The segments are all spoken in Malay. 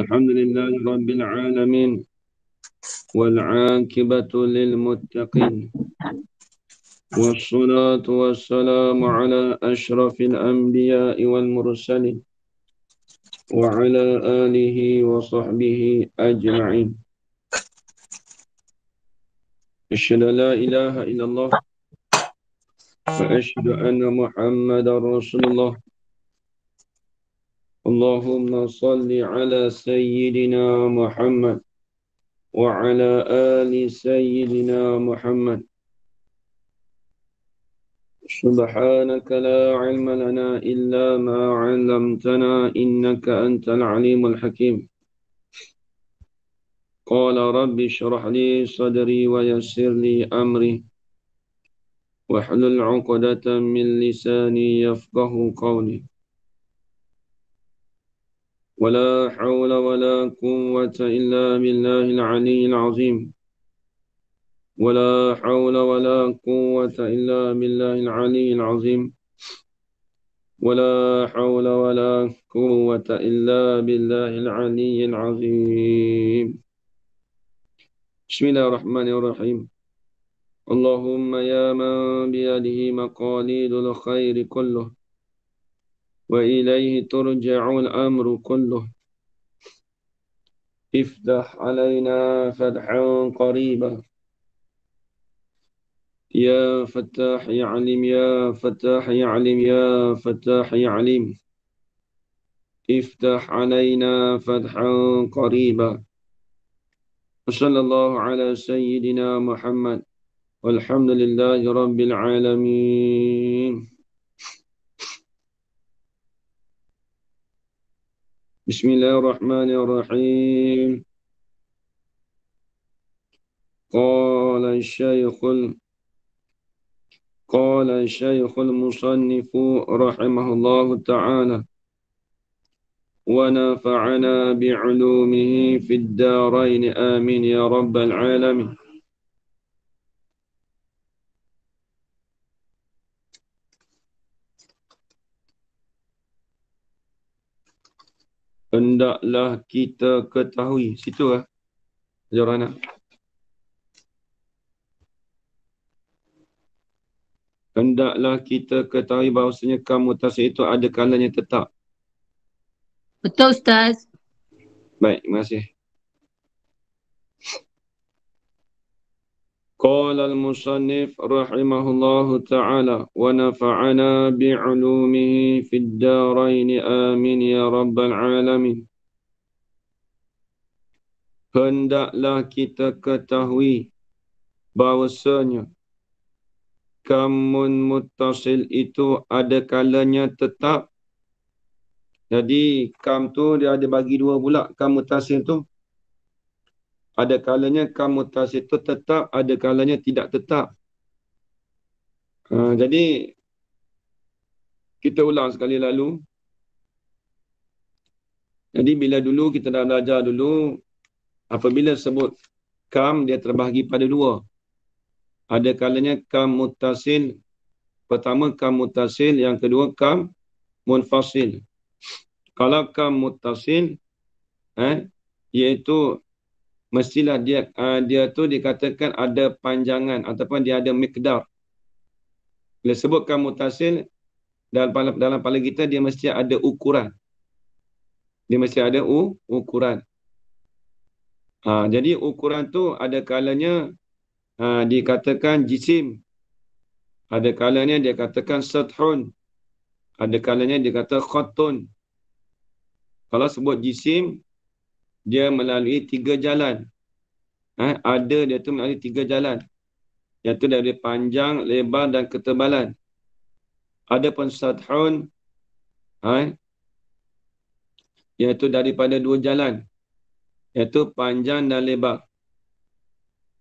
الحمد لله رب العالمين والعاقبة للمتقين والصلاة والسلام على أشرف الأنبياء والمرسلين وعلى آله وصحبه أجمعين. أشهد أن لا إله إلا الله وأشهد أن محمدا رسول الله. اللهم صل على سيدنا محمد وعلى آل سيدنا محمد. سبحانك لا علم لنا إلا ما علمتنا إنك أنت العليم الحكيم. قال رب اشرح لي صدري ويسر لي أمري واحلل عقدة من لساني يفقه قولي. ولا حول ولا قوة إلا بالله العلي العظيم. ولا حول ولا قوة إلا بالله العلي العظيم. ولا حول ولا قوة إلا بالله العلي العظيم. بسم الله الرحمن الرحيم. اللهم يا من بيده مقاليد الخير كله وإليه ترجع الأمر كله، افتح علينا فتحا قريبا. يا فتاح يعلم يا فتاح يعلم يا فتاح يعلم، افتح علينا فتحا قريبا. وصلى الله على سيدنا محمد والحمد لله رب العالمين. بسم الله الرحمن الرحيم. قال الشيخ المصنف رحمه الله تعالى: ونفعنا بعلومه في الدارين آمين يا رب العالمين. Hendaklah kita ketahui. Situ lah Jorana. Hendaklah kita ketahui bahawasanya kaum mutasil itu ada kalanya tetap. Betul, Ustaz. Baik, terima kasih. Qala al-musannif rahimahullahu ta'ala wa nafa'ana bi'ulumihi fid darain amin ya rabbal alamin. Hendaklah kita ketahui bahawasanya kamun muttasil itu ada kalanya tetap. Jadi kam tu dia ada bagi dua pula. Kam muttasil tu ada kalanya kam muttasil tu tetap, ada kalanya tidak tetap. Jadi kita ulang sekali lalu. Jadi bila dulu kita dah belajar dulu, apabila sebut kam dia terbahagi pada dua. Ada kalanya kam muttasil. Pertama kam muttasil, yang kedua kam munfasil. Kalau kam muttasil, iaitu mestilah dia tu dikatakan ada panjangan ataupun dia ada miqdar. Bila sebut kam muttasil, dalam kepala kita dia mesti ada ukuran. Dia mesti ada ukuran. Jadi ukuran tu ada kalanya dikatakan jisim. Ada kalanya dia katakan sathun. Ada kalanya dia kata khattun. Kalau sebut jisim, dia melalui 3 jalan. Ada dia tu melalui 3 jalan. Iaitu dari panjang, lebar dan ketebalan. Adapun sathun, iaitu daripada 2 jalan. Iaitu panjang dan lebar.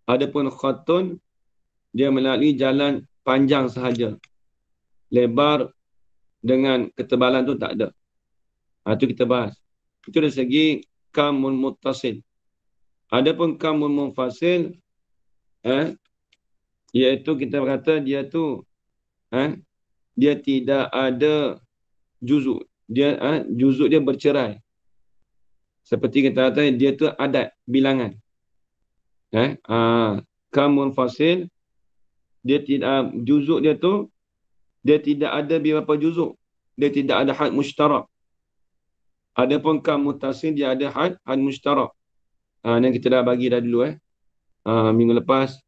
Adapun khattun, dia melalui jalan panjang sahaja. Lebar dengan ketebalan tu tak ada. Itu kita bahas. Itu dari segi kamun muttasil. Adapun kamun munfasil, iaitu kita kata dia tu dia tidak ada juzuk. Juzuk dia bercerai. Seperti kita kata dia tu adat, bilangan. Kam munfasil, dia tidak, juzuk dia tu, dia tidak ada beberapa juzuk. Dia tidak ada had mushtarak. Adapun kam muttasil, dia ada had mushtarak. Ni kita dah bagi dah dulu. Minggu lepas,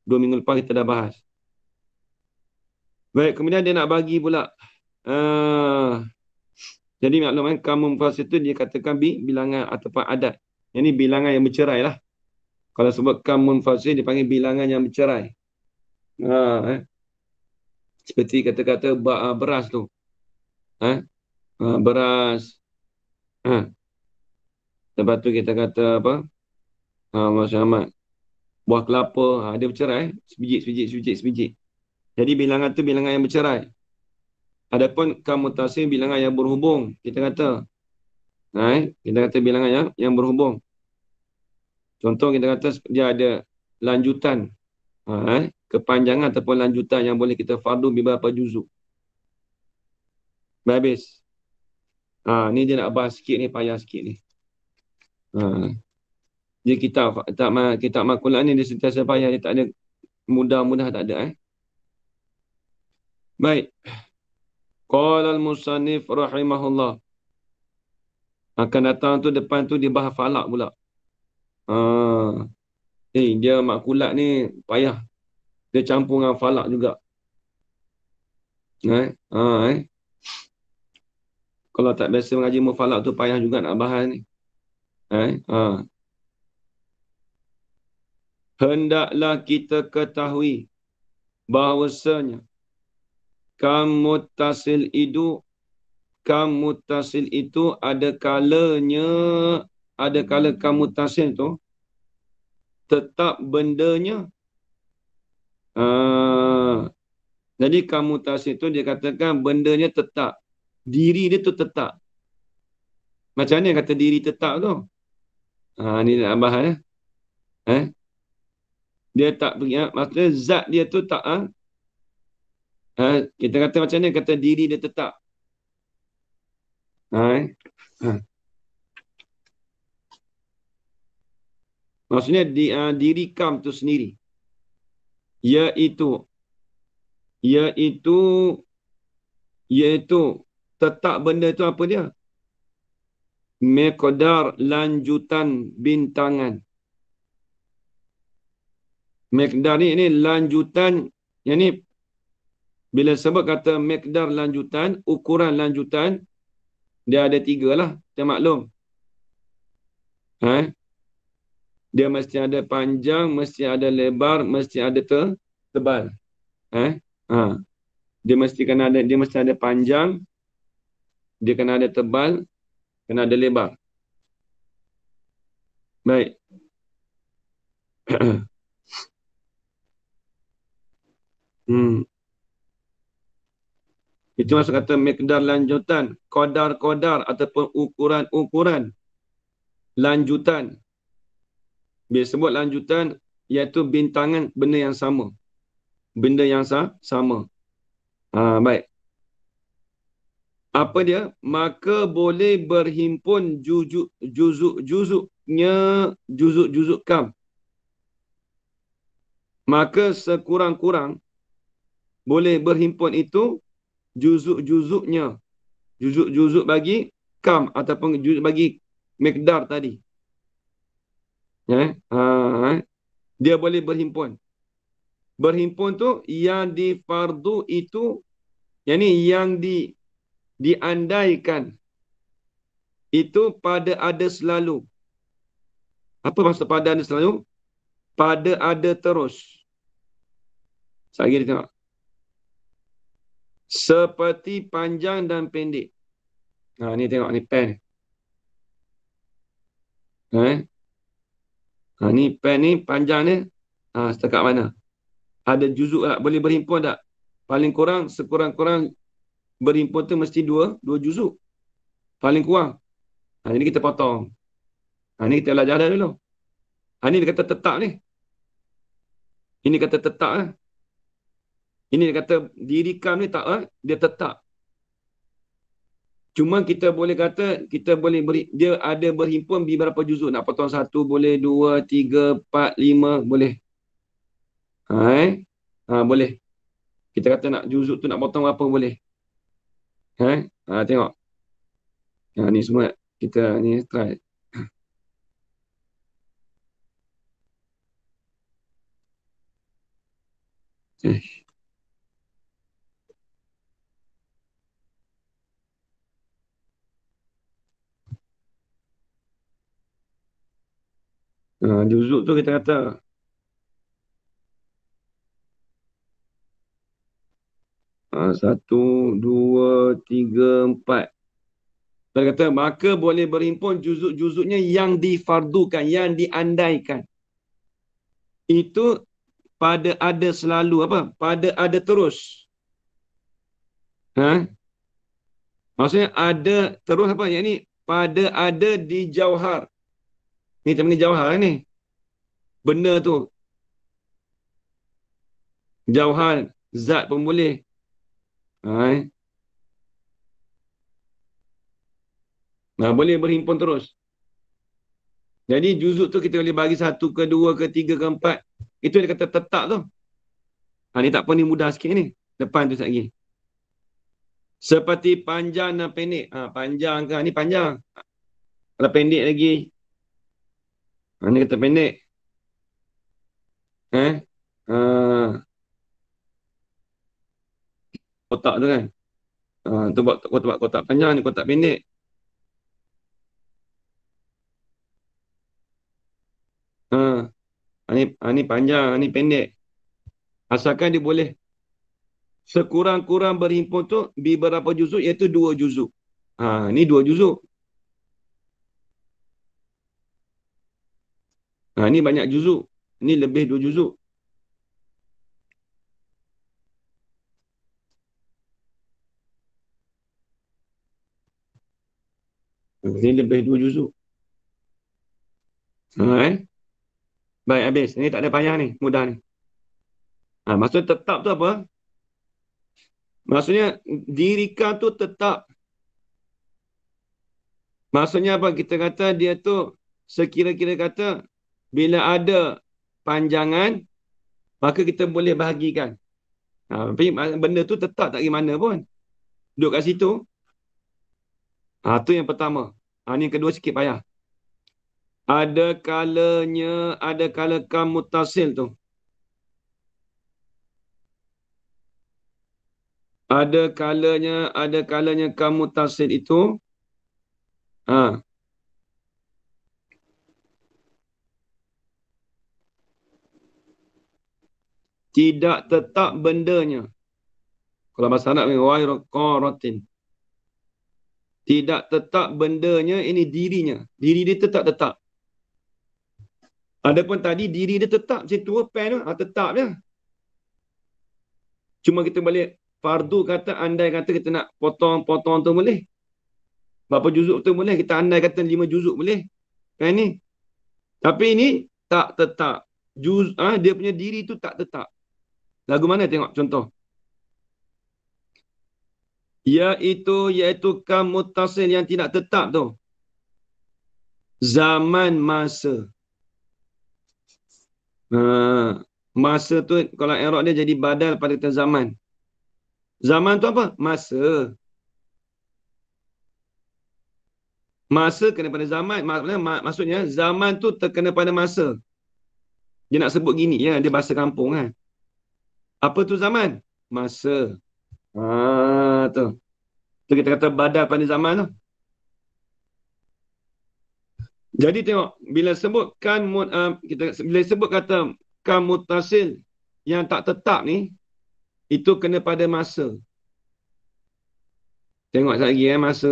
2 minggu lepas kita dah bahas. Baik, kemudian dia nak bagi pula. Jadi maklum kam munfasil tu dia katakan bilangan ataupun adat. Yang ni bilangan yang bercerai lah. Kalau sebut kam munfasil, dia panggil bilangan yang bercerai. Seperti kata-kata beras tu. Beras. Lepas tu kita kata apa? Masya Ahmad. Buah kelapa. Dia bercerai. Sebiji. Jadi bilangan tu bilangan yang bercerai. Adapun kam muttasil bilangan yang berhubung. Kita kata. Kita kata bilangan yang berhubung. Contoh kita kata dia ada lanjutan. Kepanjangan ataupun lanjutan yang boleh kita fardu beberapa juzuk. Habis. Ni dia nak bahas sikit ni, payah sikit ni. Dia kitab makulah ni dia sentiasa payah, dia tak ada mudah-mudah, tak ada. Baik. Qala al-musannif rahimahullah. Akan datang tu depan tu dia bahas falak pula. Dia makulat ni payah. Dia campur dengan falak juga. Kalau tak biasa mengaji mufalak tu payah juga nak bahas ni. Hendaklah kita ketahui bahawasanya kam muttasil itu ada kala kam muttasil tu tetap bendanya. Jadi kam muttasil tu dia katakan bendanya tetap. Diri dia tu tetap. Macam mana kata diri tetap tu? Ni nak bahas. Dia tak pergi. Maksudnya zat dia tu tak. Kita kata macam mana kata diri dia tetap. Maksudnya diri kam tu sendiri. Iaitu tetap benda tu apa dia? Miqdar lanjutan bintangan. Miqdar ni lanjutan. Yang ni bila sebut kata miqdar lanjutan, ukuran lanjutan, dia ada 3 lah. Kita maklum. Dia mesti ada panjang, mesti ada lebar, mesti ada tebal. Dia mesti ada panjang, dia kena ada tebal, kena ada lebar. Baik. Itu maksud kata miqdar lanjutan, qadar ataupun ukuran lanjutan. Bila sebut lanjutan, iaitu bintangan benda yang sama. Benda yang sama. Baik. Apa dia? Maka boleh berhimpun juzuk kam. Maka sekurang-kurang boleh berhimpun itu juzuk-juzuknya. Juzuk bagi kam ataupun juzuk bagi miqdar tadi. Dia boleh berhimpun. Berhimpun tu yang difardu itu, yang diandaikan itu pada ada selalu. Apa maksud pada ada selalu? Pada ada terus. Sekali lagi tengok. Seperti panjang dan pendek. Ni tengok ni pen. Ni pen ni panjang ni. Setakat mana? Ada juzuk tak? Boleh berhimpun tak? Paling kurang, sekurang-kurang berhimpun tu mesti dua juzuk. Paling kurang. Ini kita potong. Ini kita belajar dah dulu. Ini dia kata tetap ni. Ini kata tetap. Ini dia kata diri kam ni tak, dia tetap. Cuma kita boleh kata, kita boleh beri, dia ada berhimpun di berapa juzuk. Nak potong 1 boleh, 2, 3, 4, 5, boleh. Boleh. Kita kata nak juzuk tu nak potong berapa boleh. Tengok. Ni semua kita ni try. Juzuk tu kita kata 1, 2, 3, 4. Kita kata maka boleh berhimpun juzuk-juzuknya yang difardukan, yang diandaikan. Itu pada ada selalu apa? Pada ada terus. Maksudnya ada terus apa? Yang ni pada ada di jauhar. Ni kita panggil jauhar ni. Benda tu. Jauhar, zat pun boleh. Boleh berhimpun terus. Jadi juzuk tu kita boleh bagi 1 ke 2 ke 3 ke 4. Itu dia kata tetap tu. Ni tak apa, ni mudah sikit ni. Depan tu lagi. Seperti panjang dan pendek. Panjang ke? Ni panjang. Kalau pendek lagi. Ni kata pendek. Kotak tu kan. Tu buat kotak panjang, ni kotak pendek. Ni panjang, ni pendek. Asalkan dia boleh sekurang-kurang berhimpun tu di berapa juzuk, iaitu 2 juzuk. Ni 2 juzuk. Ni banyak juzuk. Ni lebih 2 juzuk. Ni lebih 2 juzuk. Baik, habis. Ni tak ada payah ni. Mudah ni. Maksud tetap tu apa? Maksudnya dirikan tu tetap. Maksudnya apa? Kita kata dia tu sekira-kira kata bila ada panjangan, maka kita boleh bahagikan. Tapi benda tu tetap tak pergi mana pun. Duduk kat situ. Tu yang pertama. Ni yang kedua sikit payah. Ada kala kam mutasil tu. Ada kalanya kam mutasil itu. Tidak tetap bendanya. Kalau bahasa Arab ni ghairu qaratin. Tidak tetap bendanya, ini dirinya. Diri dia tetap. Adapun tadi diri dia tetap, macam tu pen tu, tetap je. Cuma kita balik fardu kata, andai kata kita nak potong tu boleh. Berapa juzuk tu boleh, kita andai kata 5 juzuk boleh. Kan ni. Tapi ini tak tetap. Dia punya diri tu tak tetap. Lagu mana tengok contoh? Iaitu kam muttasil yang tidak tetap tu. Zaman masa. Masa tu kalau i'rab dia jadi badal pada kata zaman. Zaman tu apa? Masa. Masa kena pada zaman. Maksudnya zaman tu terkena pada masa. Dia nak sebut gini ya, dia bahasa kampung kan. Apa tu zaman? Masa. Tu. Tu kita kata badal pada zaman tu. Jadi tengok, bila sebut kata kam muttasil yang tak tetap ni, itu kena pada masa. Tengok sekejap lagi masa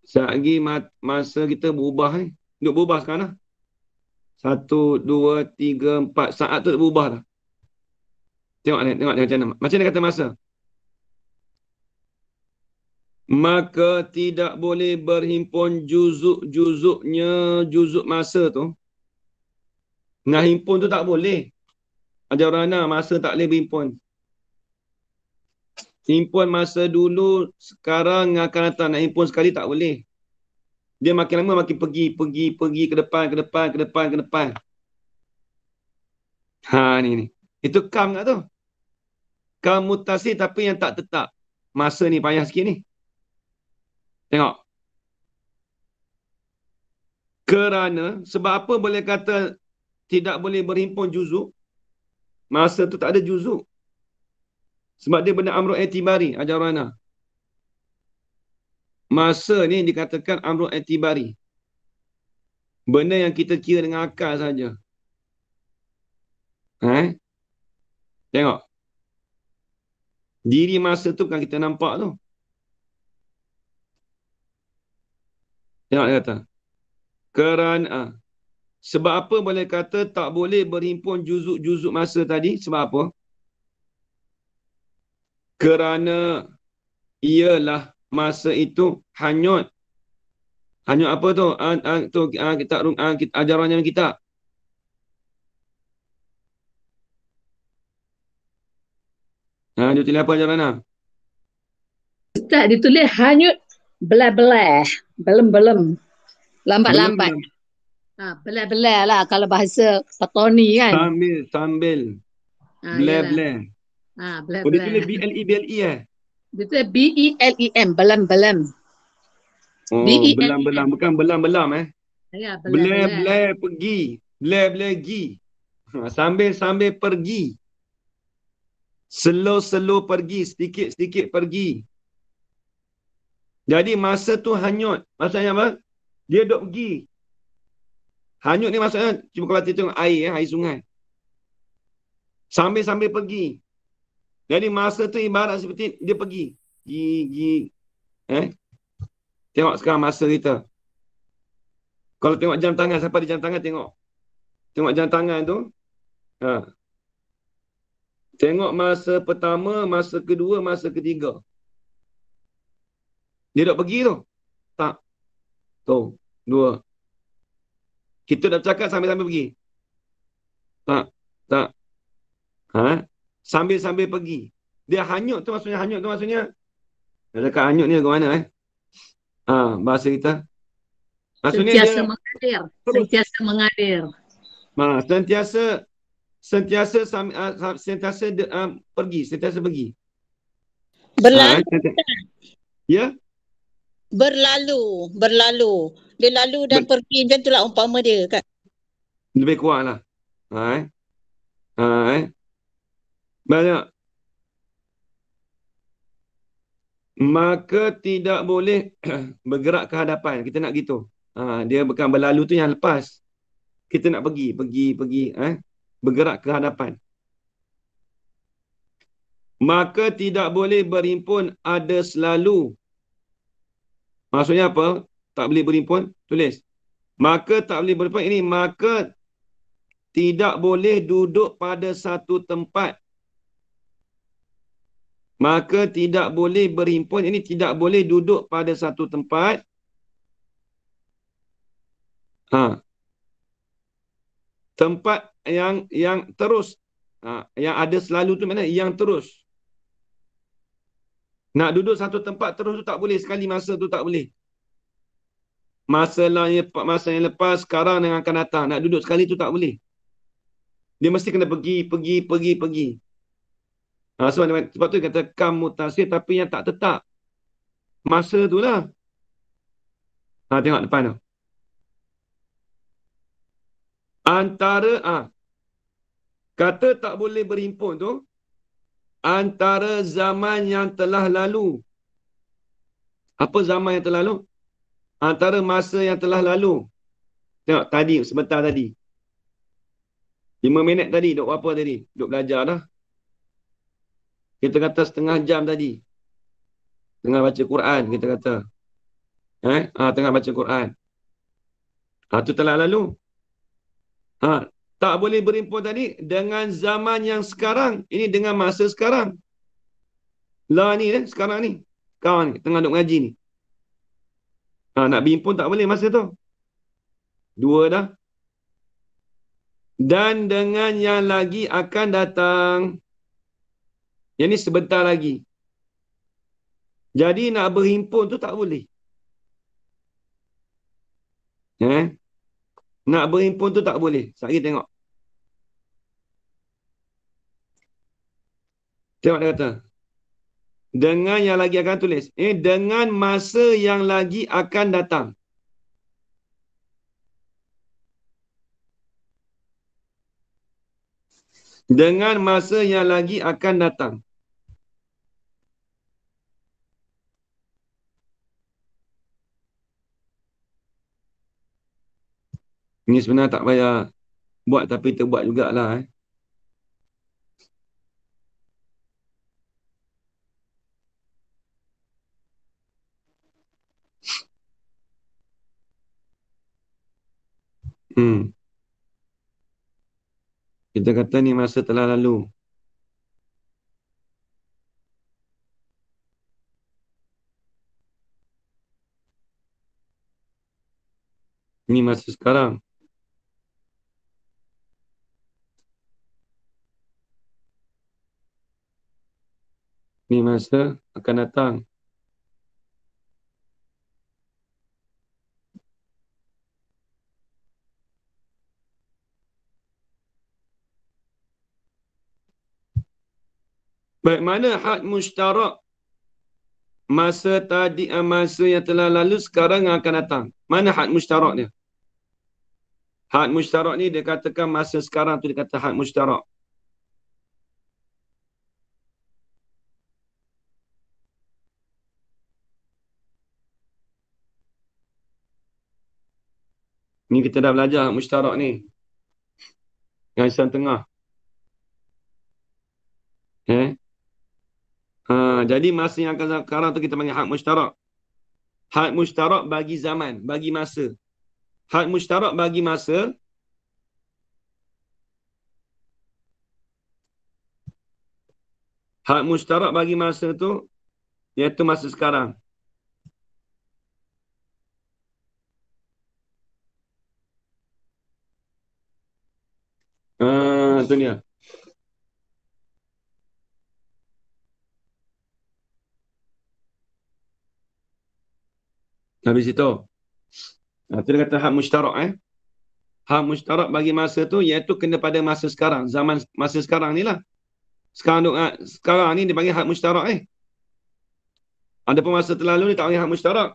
Sekejap lagi masa kita berubah Duk berubah sekarang lah. 1, 2, 3, 4 saat tu berubah dah. Tengok macam mana. Macam mana kata masa? Maka tidak boleh berhimpun juzuk-juzuknya, juzuk masa tu. Nak himpun tu tak boleh. Ada orang nak masa tak boleh berhimpun. Himpun masa dulu, sekarang akan datang. Nak himpun sekali tak boleh. Dia makin lama makin pergi ke depan. Ni. Itu kam tak tu? Kam mutasi tapi yang tak tetap. Masa ni payah sikit ni. Tengok. Kerana, sebab apa boleh kata tidak boleh berhimpun juzuk? Masa tu tak ada juzuk. Sebab dia benda amrul i'tibari, ajar Rana. Masa ni dikatakan amrul i'tibari. Benda yang kita kira dengan akal saja. Tengok. Diri masa tu bukan kita nampak tu. Tengok dia kata. Kerana. Sebab apa boleh kata tak boleh berhimpun juzuk-juzuk masa tadi? Sebab apa? Kerana ialah masa itu hanyut. Hanyut apa tu? Kita ajarannya kita. Dia tulis apa ajaran? Ustaz, ditulis hanyut belah-belah. Belum-belum. Lambat-lambat. Belah-belah lah kalau bahasa Patoni kan. Sambil. Belah-belah. Belah-belah. Dia tulis BLE. Dia tulis BELEM. Belam-belam. Belam-belam. Bukan belam-belam Ya, belah-belah pergi. Belah-belah gi. Sambil-sambil pergi. Slow-slow pergi. Sedikit-sedikit pergi. Jadi masa tu hanyut. Maksudnya apa? Dia duduk pergi. Hanyut ni maksudnya, cuba kalau kita tengok air, air sungai. Sambil-sambil pergi. Jadi masa tu ibarat seperti dia pergi. Tengok sekarang masa kita. Kalau tengok jam tangan, siapa di jam tangan tengok. Tengok jam tangan tu. Tengok masa pertama, masa kedua, masa ketiga. Dia duduk pergi tu. Tak. Tu. 2. Kita dah cakap sambil-sambil pergi. Tak. Sambil-sambil pergi. Dia hanyut tu maksudnya. Dia cakap hanyut ni ke mana bahasa kita. Maksudnya sentiasa mengalir. Sentiasa pergi. Sentiasa pergi. Berlalu. Ya? Berlalu. Dia lalu dan pergi macam itulah umpama dia kan. Lebih kuat lah. Banyak. Maka tidak boleh bergerak ke hadapan. Kita nak gitu. Dia bukan berlalu tu yang lepas. Kita nak pergi. Bergerak ke hadapan. Maka tidak boleh berhimpun ada selalu. Maksudnya apa? Tak boleh berhimpun? Tulis. Maka tak boleh berhimpun. Ini maka tidak boleh duduk pada satu tempat. Maka tidak boleh berhimpun. Ini tidak boleh duduk pada satu tempat. Tempat yang terus. Yang ada selalu tu mana? Yang terus. Nak duduk satu tempat terus tu tak boleh. Sekali masa tu tak boleh. Masa yang lepas, sekarang dan akan datang. Nak duduk sekali tu tak boleh. Dia mesti kena pergi. Sebab tu kata kam mutasir tapi yang tak tetap. Masa tu lah. Tengok depan tu. Kata tak boleh berhimpun tu. Antara zaman yang telah lalu. Apa zaman yang telah lalu? Antara masa yang telah lalu. Tengok tadi, sebentar tadi. 5 minit tadi, duk apa tadi? Duk belajar dah. Kita kata setengah jam tadi. Tengah baca Quran, kita kata. Tengah baca Quran. Itu telah lalu. Tak boleh berhimpun tadi dengan zaman yang sekarang. Ini dengan masa sekarang. Lah ni, sekarang ni. Sekarang ni, tengah duk ngaji ni. Nak berhimpun tak boleh masa tu. 2 dah. Dan dengan yang lagi akan datang. Yang ni sebentar lagi. Jadi nak berhimpun tu tak boleh. Nak berhimpun tu tak boleh. Sari tengok. Tengok dia kata. Dengan yang lagi akan tulis. Dengan masa yang lagi akan datang. Dengan masa yang lagi akan datang. Ini sebenarnya tak payah buat tapi terbuat jugalah. Kita kata ni masa telah lalu. Ni masa sekarang. Ni masa akan datang. Baik, mana had mushtarak? Masa tadi, masa yang telah lalu, sekarang yang akan datang. Mana had mushtarak dia? Had mushtarak ni dia katakan masa sekarang tu dia kata had mushtarak. Ni kita dah belajar had mushtarak ni. Garisan tengah. Jadi masa yang akan sekarang tu kita panggil had mushtarak. Had mushtarak bagi zaman, bagi masa. Had mushtarak bagi masa. Had mushtarak bagi masa tu iaitu masa sekarang. Itu dia. Habis itu. Itu dia kata hak mushtarak. Hak mushtarak bagi masa tu iaitu kena pada masa sekarang. Zaman masa sekarang ni lah. Sekarang ni dipanggil hak mushtarak. Ada pun masa terlalu ni tak panggil hak mushtarak.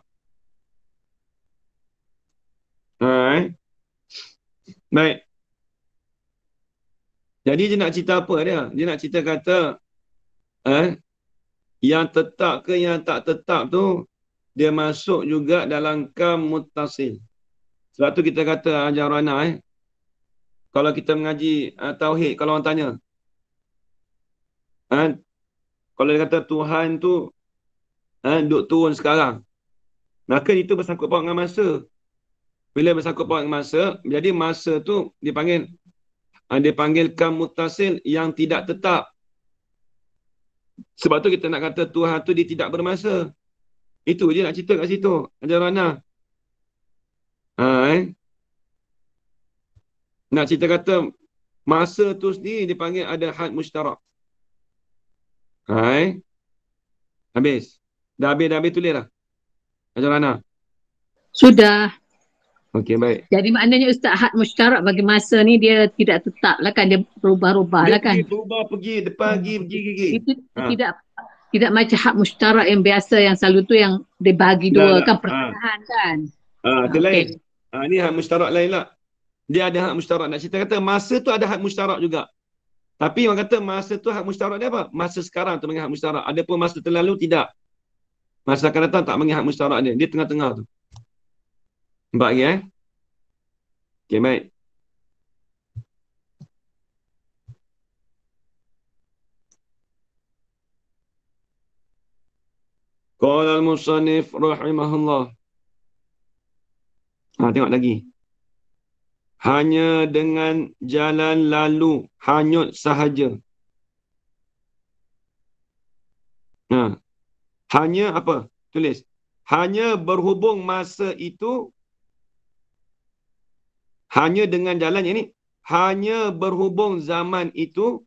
Baik. Jadi dia nak cerita apa dia? Dia nak cerita kata yang tetap ke yang tak tetap tu dia masuk juga dalam kam muttasil. Sebab tu kita kata ajar anak kalau kita mengaji tauhid, kalau orang tanya kalau dia kata Tuhan tu duk turun sekarang, maka itu bersangkut paut dengan masa. Bila bersangkut paut dengan masa, jadi masa tu dipanggil kam muttasil yang tidak tetap. Sebab tu kita nak kata Tuhan tu dia tidak bermasa. Itu je nak cerita kat situ. Ajar anak. Nak cerita kata masa tu sendiri dipanggil ada had mushtarak. Habis. Dah habis tulis dah. Ajar anak. Sudah. Okey, baik. Jadi maknanya Ustaz, had mushtarak bagi masa ni dia tidak tetap lah kan, dia berubah-ubah lah kan. Dia berubah pergi, depan pergi. Itu tidak macam had mushtarak yang biasa yang selalu tu yang dibagi dua kan, pertengahan kan. Itu lain. Ni had mushtarak lain lah. Dia ada had mushtarak. Nak cerita kata masa tu ada had mushtarak juga. Tapi orang kata masa tu had mushtarak dia apa? Masa sekarang tu panggil had mushtarak. Ada pun masa terlalu tidak. Masa akan datang tak panggil had mushtarak dia. Dia tengah-tengah tu. Nampak lagi Okey, baik. Qala al-musannif rahimahullah. Tengok lagi. Hanya dengan jalan lalu hanyut sahaja. Hanya apa? Tulis. Hanya berhubung masa itu. Hanya dengan jalan yang ni. Hanya berhubung zaman itu.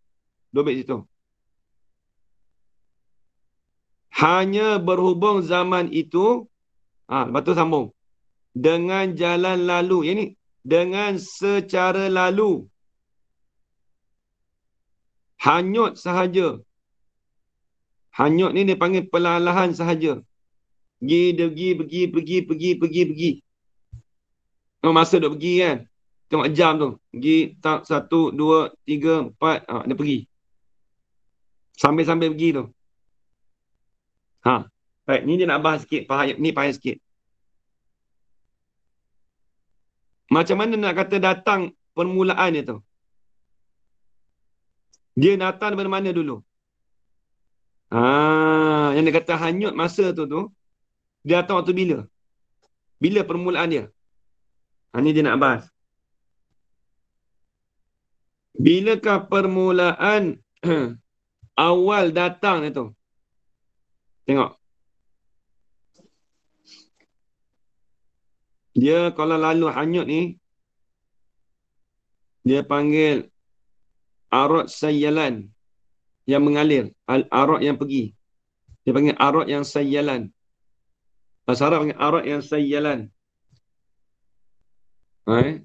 Dobit situ. Hanya berhubung zaman itu, lepas tu sambung. Dengan jalan lalu. Yang ni, dengan secara lalu. Hanyut sahaja. Hanyut ni dia panggil perlahan sahaja. Pergi. Oh, masa duk pergi kan. Tengok jam tu. Pergi tak 1, 2, 3, 4. Dia pergi. Sambil-sambil pergi tu. Baik, ni dia nak bahas sikit. Ni payah sikit. Macam mana nak kata datang permulaan dia tu? Dia datang daripada mana dulu? Yang dia kata hanyut masa tu, dia datang waktu bila? Bila permulaan dia? Ni dia nak bahas. Bilakah permulaan awal datang dia tu? Tengok. Dia kalau lalu hanyut ni, dia panggil arad sayyalan yang mengalir. Arad yang pergi. Dia panggil arad yang sayyalan. Bahasa Arab panggil arad yang sayyalan.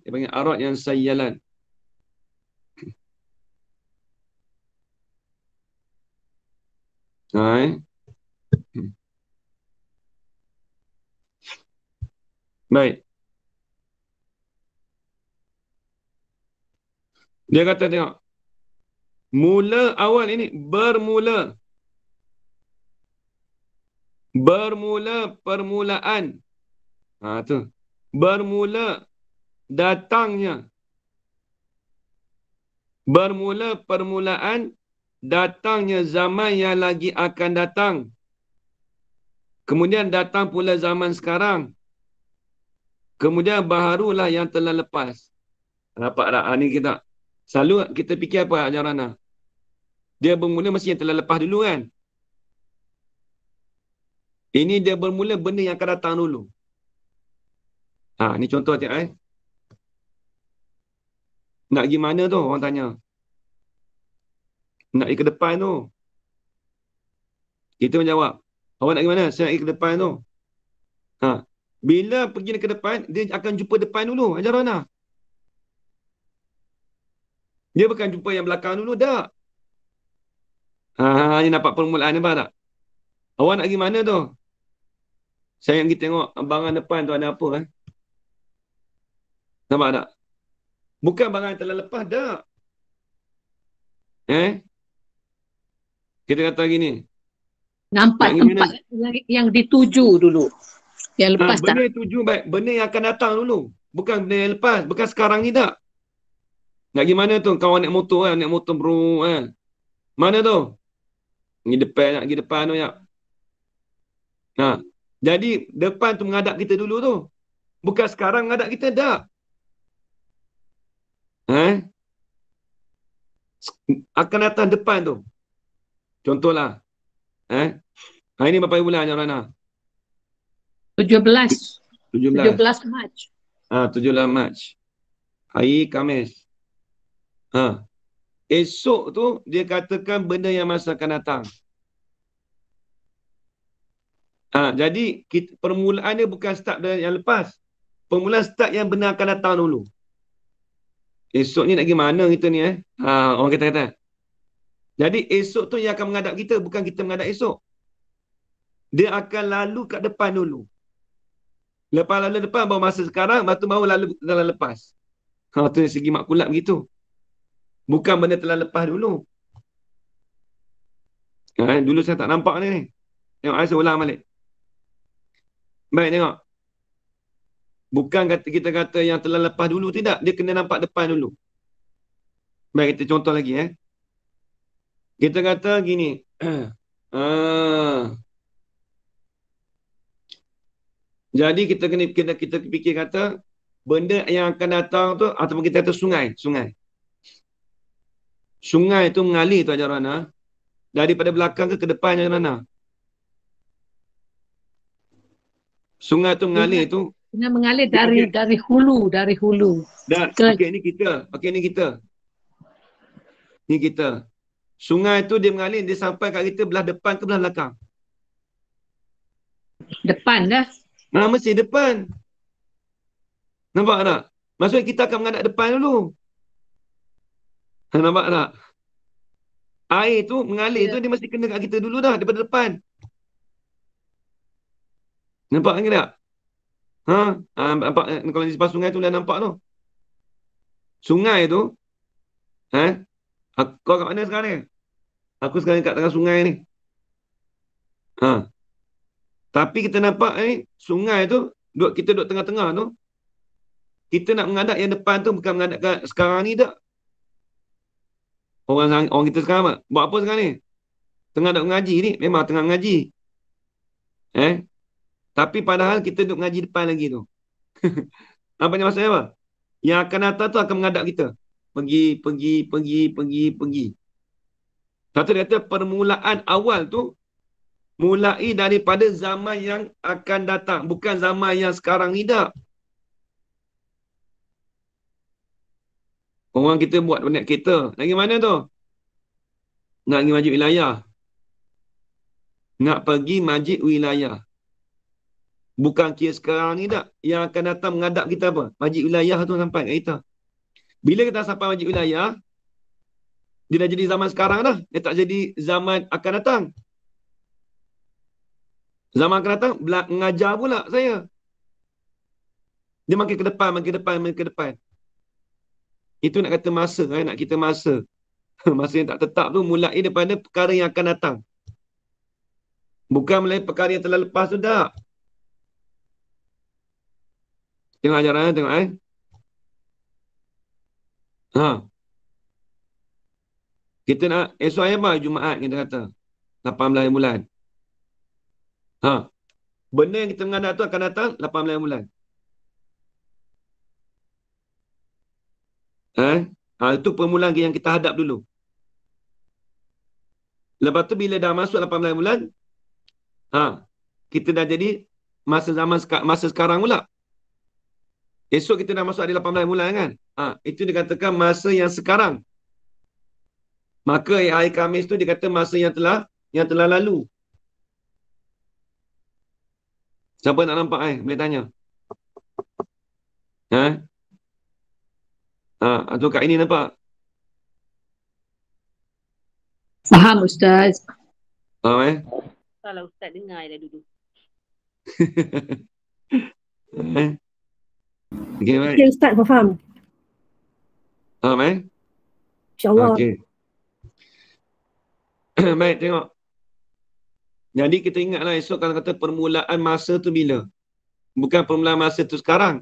Dia panggil arad yang sayyalan. Baik. Dia kata tengok. Mula awal ini bermula. Bermula permulaan. Tu. Bermula datangnya. Bermula permulaan datangnya zaman yang lagi akan datang. Kemudian datang pula zaman sekarang. Kemudian baharulah yang telah lepas. Nampak tak? Ni kita selalu kita fikir apa ajaran dia bermula mesti yang telah lepas dulu kan. Ini dia bermula benda yang akan datang dulu. Ni contoh tengok Nak pergi mana tu? Orang tanya. Nak pergi ke depan tu. Kita menjawab. Awak nak pergi mana? Saya nak pergi ke depan tu. Bila pergi ke depan, dia akan jumpa depan dulu. Ajaran Dia bukan jumpa yang belakang dulu, tak. Ni nampak permulaan ni, faham tak? Awak nak pergi mana tu? Saya nak pergi tengok barangan depan tu ada apa. Nampak tak? Bukan barangan yang telah lepas, tak. Kita kata gini. Nampak tempat yang dituju dulu. Yang lepas tak. Benda yang tuju baik. Benda yang akan datang dulu. Bukan benda yang lepas. Bukan sekarang ni, tak. Nak pergi mana tu? Kawan naik motor kan? Naik motor bro kan? Mana tu? Pergi depan, nak pergi depan tu, ya. Jadi, depan tu menghadap kita dulu tu. Bukan sekarang menghadap kita, tak. Akan datang depan tu. Contohlah. Ini berapa bulan, Jarana? 17 Mac. 17 Mac. Hari Khamis. Esok tu dia katakan benda yang masa akan datang. Jadi permulaan dia bukan start yang lepas. Permulaan start yang benar akan datang dulu. Esok ni nak pergi mana kita ni orang kata. Jadi esok tu yang akan menghadap kita, bukan kita menghadap esok. Dia akan lalu kat depan dulu. Lepas lalu depan baru masa sekarang, lepas tu baru lalu telah lepas. Tu dari segi makulat begitu. Bukan benda telah lepas dulu. Dulu saya tak nampak ni. Tengok saya ulang balik. Baik, tengok. Bukan kita kata yang telah lepas dulu, tidak. Dia kena nampak depan dulu. Baik, kita contoh lagi. Kita kata gini. Jadi kita fikir kata benda yang akan datang tu, ataupun kita kata sungai. Sungai tu mengalir tu ajaran daripada belakang ke depan ajaran. Sungai tu mengalir tu. Sungai mengalir dari hulu. Okey, ni kita. Ni kita. Sungai tu dia mengalir, dia sampai kat kita belah depan ke belah belakang. Depan dah. Mesti depan. Nampak tak? Maksudnya kita akan menghadap depan dulu. Nampak tak? Air tu mengalir tu dia mesti kena kat kita dulu dah daripada depan. Nampak ke tak? Nampak, kalau di sepas sungai tu dah nampak tu. Sungai tu, kau kat mana sekarang ni? Aku sekarang kat tengah sungai ni. Tapi kita nampak sungai tu, kita duduk tengah-tengah tu, kita nak menghadap yang depan tu bukan menghadap kat sekarang ni tak. Orang kita sekarang buat apa sekarang ni? Tengah duduk mengaji ni, memang tengah mengaji. Tapi padahal kita duduk mengaji depan lagi tu. Apa yang maksudnya apa? Yang akan datang tu akan menghadap kita. Pergi. Satu dia kata permulaan awal tu mulai daripada zaman yang akan datang. Bukan zaman yang sekarang ni tak. Orang kita buat naik kereta. Lagi mana tu? Nak pergi masjid wilayah. Nak pergi masjid wilayah. Bukan kira sekarang ni tak. Yang akan datang menghadap kita apa? Masjid wilayah tu sampai kat kita. Bila kita sampai masjid wilayah, dia dah jadi zaman sekarang dah. Dia tak jadi zaman akan datang. Zaman akan datang, mengajar pula saya. Dia makin ke depan. Itu nak kata masa, nak kita masa. Masa yang tak tetap tu mulai daripada perkara yang akan datang. Bukan mulai perkara yang telah lepas tu tak. Tengok ajaran, tengok Kita nak, esok hari apa? Jumaat kita kata. 18 bulan. Benda yang kita menghadap tu akan datang 18 bulan. Itu permulaan yang kita hadap dulu. Lepas tu bila dah masuk 18 bulan, kita dah jadi masa sekarang pula. Esok kita dah masuk ada 18 bulan kan? Itu dikatakan masa yang sekarang. Maka hari Khamis tu dikata masa yang telah lalu. Siapa nak nampak boleh tanya. Atau kat ini nampak? Faham Ustaz. Kalau Ustaz dengar dah dulu. Okay, baik. Okay, Ustaz, faham. InsyaAllah. Okay. Baik, tengok. Jadi kita ingatlah esok kalau kata permulaan masa tu bila. Bukan permulaan masa tu sekarang.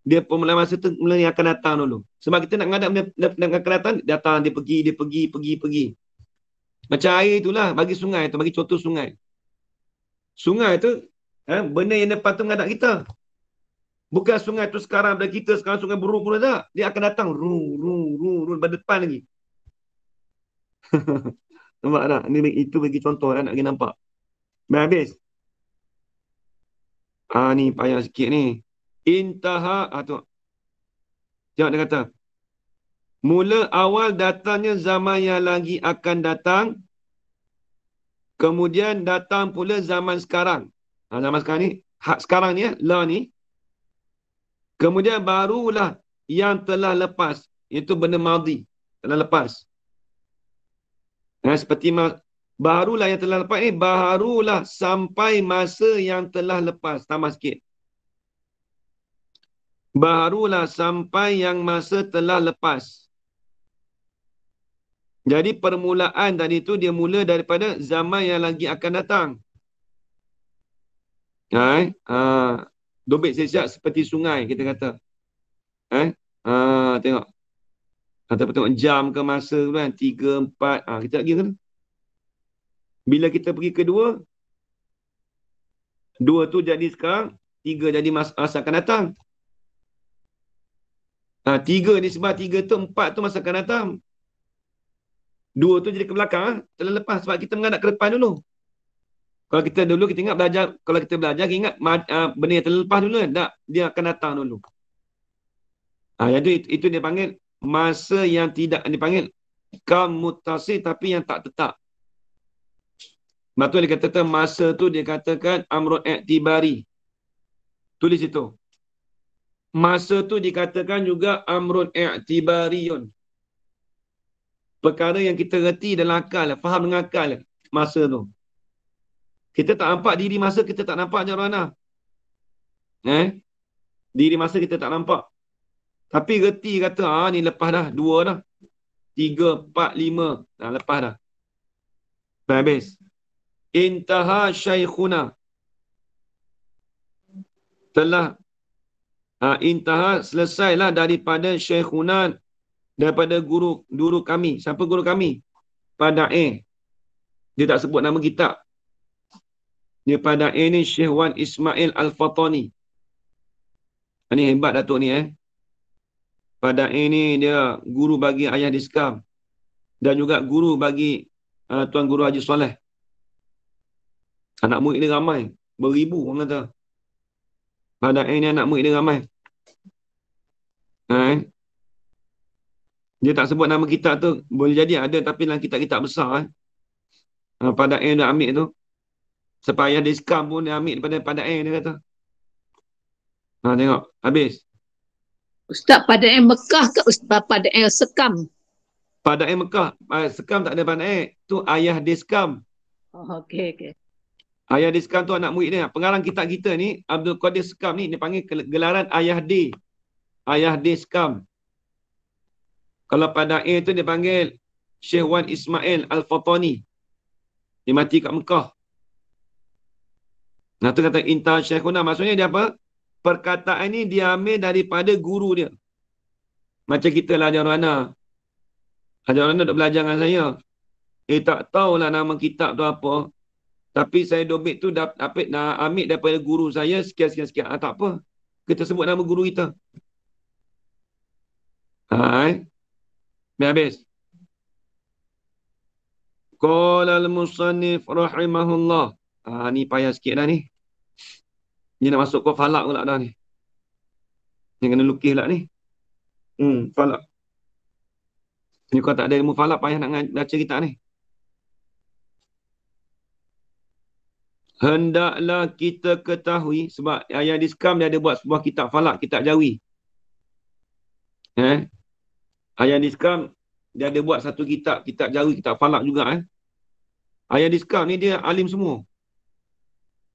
Dia permulaan masa tu mula yang akan datang dulu. Sebab kita nak menghadap yang akan datang, dia pergi. Macam air itulah, bagi sungai tu, bagi contoh sungai. Sungai tu, benda yang depan tu menghadap kita. Bukan sungai tu sekarang ada kita, sekarang sungai buruk pun tak. Dia akan datang, ru, depan lagi. Nampak tak? Itu bagi contoh nak pergi nampak. Habis. Ni payah sikit ni. Intaha. Tu. Tengok dia kata. Mula awal datangnya zaman yang lagi akan datang. Kemudian datang pula zaman sekarang. Zaman sekarang ni. Hak sekarang ni, la ni. Kemudian barulah yang telah lepas. Itu benda madhi. Telah lepas. Seperti barulah yang telah lepas ni. Barulah sampai masa yang telah lepas. Tambah sikit. Barulah sampai yang masa telah lepas. Jadi permulaan tadi tu dia mula daripada zaman yang lagi akan datang. Dobit siap seperti sungai kita kata. Tengok. Atau tengok jam ke masa tu kan. 3, 4. Kita lagi kan. Bila kita pergi kedua. 2 tu jadi sekarang. 3 jadi masa akan datang. 3 disebab 3 tu 4 tu masa akan datang. 2 tu jadi ke belakang. Telah lepas. Sebab kita menghadap ke depan dulu. Kalau kita dulu kita ingat belajar. Kalau kita belajar kita ingat benda yang telah lepas dulu kan. Tak. Dia akan datang dulu. Jadi itu dia panggil masa yang tidak dipanggil kaum muttasil tapi yang tak tetap. Betul dia katakan masa tu dia katakan amrun i'tibari. Tulis itu. Masa tu dikatakan juga amrun i'tibariyun. Perkara yang kita reti dalam akal, faham dengan akal masa tu. Kita tak nampak diri masa, kita tak nampak Jarana. Diri masa kita tak nampak. Tapi reti kata, ni lepas dah, 2 dah. 3, 4, 5. Lepas dah. Dah habis. Intaha syaikhuna. Telah intaha, selesailah daripada syaikhuna, daripada guru kami. Siapa guru kami? Pada'i. Dia tak sebut nama kitab. Dia Pada'i ni Syekh Wan Ismail Al-Fatani. Ini hebat Datuk ni Pada'i ni dia guru bagi Ayah Diskam. Dan juga guru bagi Tuan Guru Haji Soleh. Anak murid dia ramai. Beribu orang kata. Pada'i ni anak murid dia ramai. Dia tak sebut nama kitab tu. Boleh jadi ada tapi dalam kitab-kitab besar. Pada'i dia ambil tu. Sampai Ayah Diskam pun dia ambil daripada Pada'i dia kata. Tengok. Habis. Ustaz, Pada'i Mekah ke Ustaz Pada'i Sekam? Pada'i Mekah. Sekam tak ada Pada'i. Tu Ayah Diskam. Oh, okey. Ayah Diskam tu anak murid dia. Pengarang kitab kita ni, Abdul Qadir Sekam ni, dia panggil gelaran Ayah D. Ayah Diskam. Kalau Pada'i tu dia panggil Syekh Wan Ismail Al-Fatani. Dia mati kat Mekah. Nah tu kata Inta Syekhuna. Maksudnya dia apa? Perkataan ni dia ambil daripada guru dia. Macam kita lah Hajar Rana. Hajar Rana duk belajar dengan saya. Tak tahulah nama kitab tu apa. Tapi saya dobit tu dapat ambil daripada guru saya sekian. Tak apa. Kita sebut nama guru kita. Habis. Qala al-musannif rahimahullah. Ni payah sikit dah ni. Ni nak masuk ke falak pula dah ni. Ni kena lukis pula ni. Falak. Ni kau tak ada ilmu falak, payah nak baca kitab ni. Hendaklah kita ketahui, sebab Ayah Diskam dia ada buat sebuah kitab falak, kitab jawi. Ayah Diskam dia ada buat satu kitab jawi, kitab falak juga. Ayah Diskam ni dia alim semua.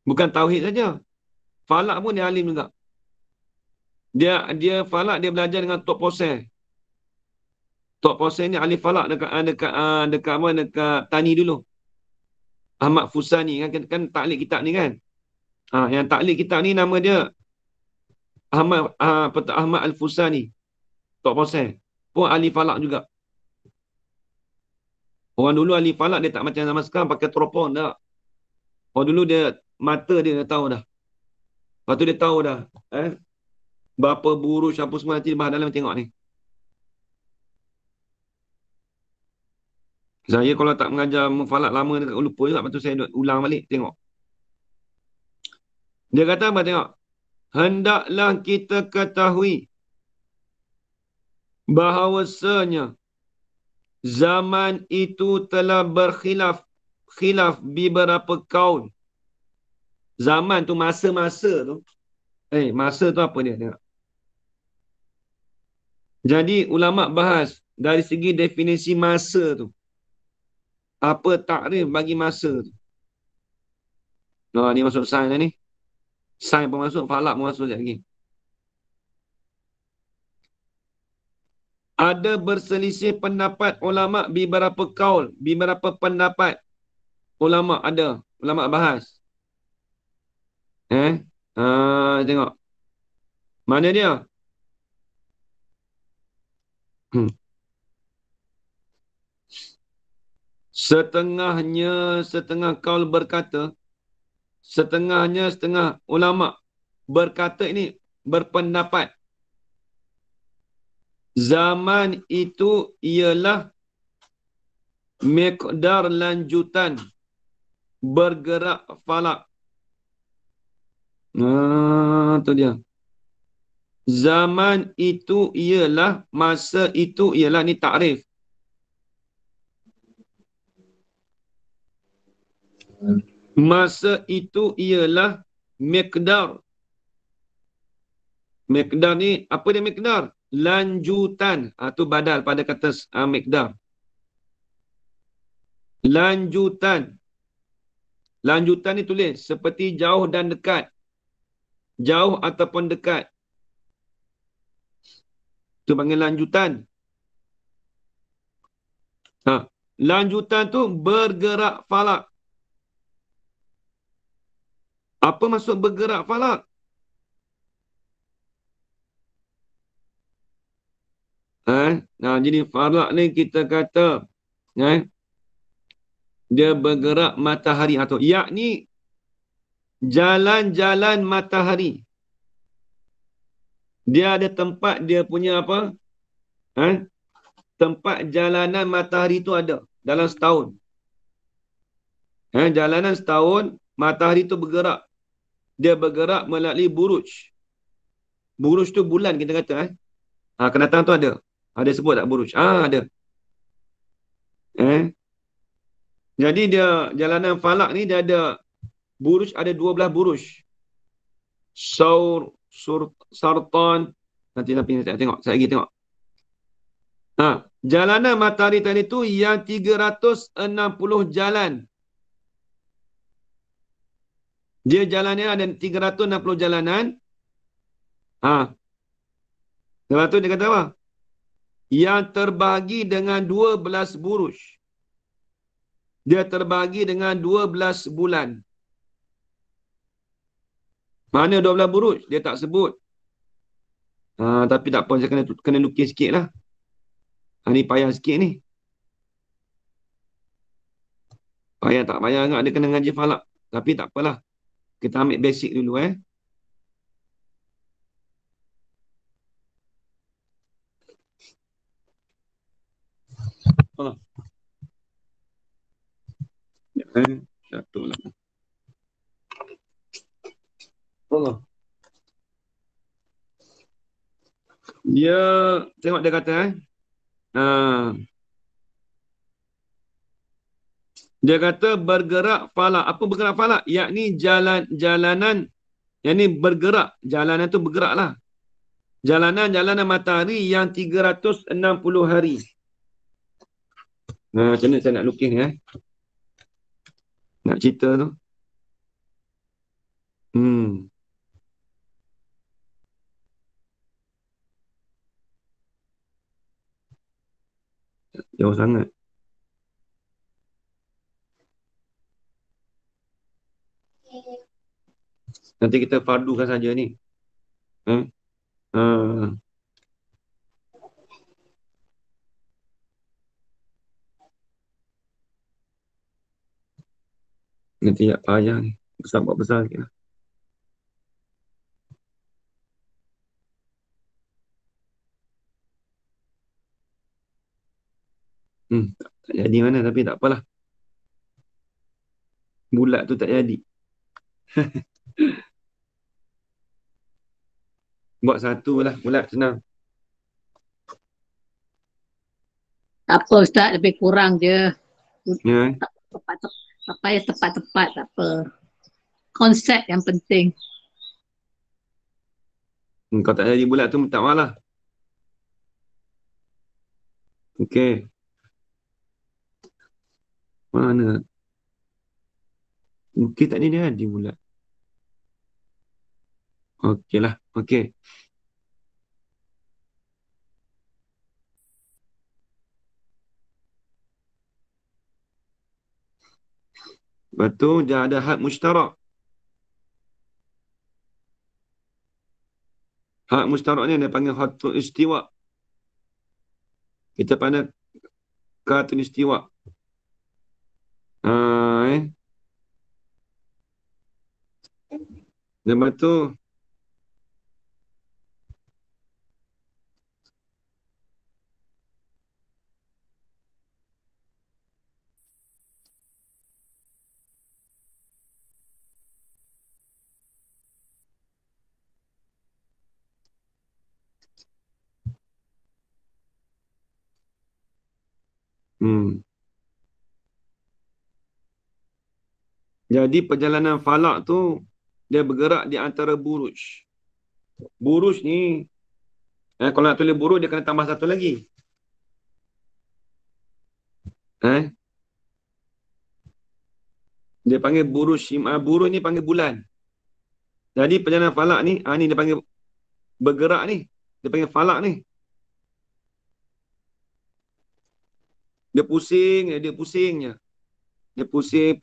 Bukan tauhid saja. Falak pun dia alim juga. Dia falak dia belajar dengan Tok Poseh. Tok Poseh ni ahli falak dekat Tani dulu. Ahmad Fusani kan taklid kitab ni kan. Yang taklid kitab ni nama dia Ahmad Al-Fusani. Tok Poseh pun ahli falak juga. Orang dulu ahli falak dia tak macam zaman sekarang pakai teropong dah. Orang dulu dia mata dia tahu dah. Lepas tu dia tahu dah. Berapa buruj apa semua nanti bahas dalam tengok ni. Saya kalau tak mengajar mufalak lama dekat lupa juga. Lepas tu saya ulang balik tengok. Dia kata apa tengok. Hendaklah kita ketahui bahawasanya zaman itu telah berkhilaf beberapa kaul. Zaman tu masa-masa tu. Masa tu apa dia? Tengok. Jadi ulama bahas dari segi definisi masa tu. Apa takrif bagi masa tu? Ni masuk sains dah ni. Sains pun masuk, falak pun masuk sekejap lagi. Ada berselisih pendapat ulama beberapa kaul, beberapa pendapat ulama ada. Ulama bahas. Tengok. Mana dia? Setengah kaul berkata, setengah ulama berkata ini berpendapat. Zaman itu ialah miqdar lanjutan bergerak falak. Tu dia. Zaman itu ialah, masa itu ialah, ni takrif. Masa itu ialah miqdar. Miqdar ni, apa dia miqdar? Lanjutan. Itu badal pada kata miqdar. Lanjutan. Lanjutan ni tulis seperti jauh dan dekat. Jauh ataupun dekat. Itu panggil lanjutan. Lanjutan tu bergerak falak. Apa maksud bergerak falak? Jadi falak ni kita kata dia bergerak matahari atau yakni jalan-jalan matahari. Dia ada tempat dia punya apa? Tempat jalanan matahari tu ada dalam setahun. Jalanan setahun, matahari tu bergerak. Dia bergerak melalui buruj. Buruj tu bulan kita kata. Akan datang tu ada. Ada sebut tak buruj? Ada. Jadi dia jalanan falak ni dia ada buruj, ada 12 buruj. Sartan. Nanti saya tengok. Saya lagi tengok. Jalanan matahari tadi tu yang 360 jalan. Dia jalannya ada 360 jalanan. Lepas tu dia kata apa? Yang terbahagi dengan 12 buruj. Dia terbahagi dengan 12 bulan. Mana 12 buruj? Dia tak sebut. Tapi tak apa, saya kena lukis sikit lah. Ni payah sikit ni. Payah tak payah agak dia kena ngaji falak. Tapi tak apalah. Kita ambil basic dulu Allah. Satu lah. Allah. Dia, tengok dia kata dia kata bergerak falak. Apa bergerak falak? Yakni jalanan, yakni bergerak. Jalanan tu bergerak lah. Jalanan matahari yang 360 hari. Macam mana saya nak lukis ni nak cerita tu. Jauh sangat. Nanti kita fardukan saja ni. Nanti tak payah ni. Besar sikit lah. Tak jadi mana tapi tak apalah. Bulat tu tak jadi. Buat satu lah. Bulat senang. Tak apa Ustaz, lebih kurang je. Tak payah tepat-tepat, tak apa. Konsep yang penting. Kalau tak jadi bulat tu tak malah. Okey. Mana? Mungkin tak jadi bulat. Okey lah. Okey. Lepas tu dia ada had mushtarak. Had mushtarak ni dia panggil hadul istiwa. Kita pandai kata istiwa. Lepas tu Jadi perjalanan falak tu dia bergerak di antara buruj. Buruj ni kalau nak tulis buruj dia kena tambah satu lagi. Dia panggil buruj. Buruj ni panggil bulan. Jadi perjalanan falak ni ni dia panggil bergerak ni. Dia panggil falak ni. Dia pusingnya. Dia pusing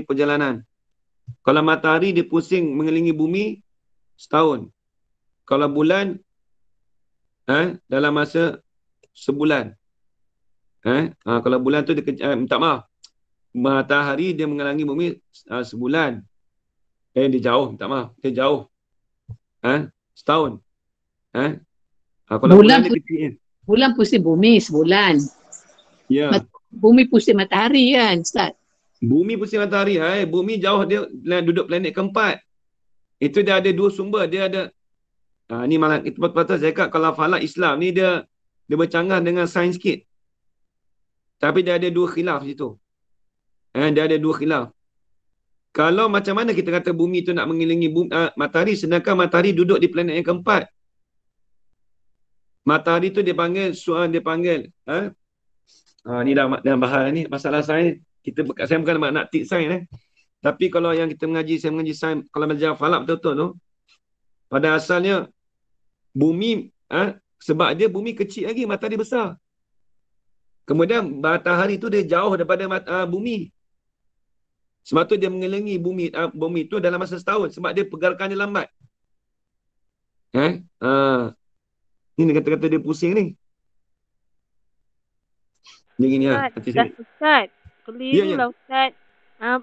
perjalanan. Kalau matahari dia pusing mengelilingi bumi setahun. Kalau bulan dalam masa sebulan. Kalau bulan tu dia minta maaf. Matahari dia mengelilingi bumi sebulan. Dia jauh, minta maaf. Dia jauh. Setahun. Kalau bulan dia kecil. Bulan pusing bumi sebulan. Ya. Bumi pusing matahari kan, Ustaz? Bumi pusing matahari. Bumi jauh, dia duduk planet keempat. Itu dia ada dua sumber. Dia ada ni malah itu patut saya cakap kalau falak Islam ni dia bercanggah dengan sains sikit. Tapi dia ada dua khilaf situ. Dia ada dua khilaf. Kalau macam mana kita kata bumi tu nak mengelilingi matahari sedangkan matahari duduk di planet yang keempat. Matahari tu dia panggil ni dah bahas ni masalah sains. Saya bukan nak tik sains Tapi kalau yang kita saya mengaji sains, kalau belajar falak betul-betul tu, pada asalnya bumi sebab dia bumi kecil lagi, matahari besar. Kemudian matahari tu dia jauh daripada bumi. Sebab tu dia mengelilingi bumi tu dalam masa setahun sebab dia pergerakannya lambat. Ni kata-kata dia pusing ni. Dia gini Ustaz, keliru lah Ustaz.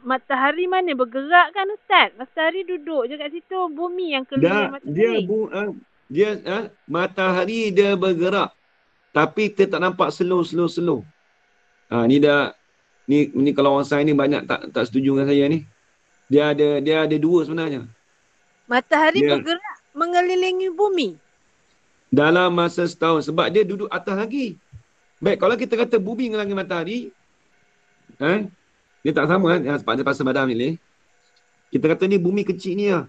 Matahari mana bergerak kan Ustaz? Matahari duduk je kat situ. Bumi yang keliling matahari. Matahari dia bergerak. Tapi kita tak nampak slow. Ni dah ni kalau orang sains ni banyak tak setuju dengan saya ni. Dia ada dua sebenarnya. Matahari bergerak mengelilingi bumi dalam masa setahun sebab dia duduk atas lagi. Baik, kalau kita kata bumi mengelilingi matahari, dia tak sama kan? Sebab dia pasal badam ni. Kita kata ni bumi kecil ni lah.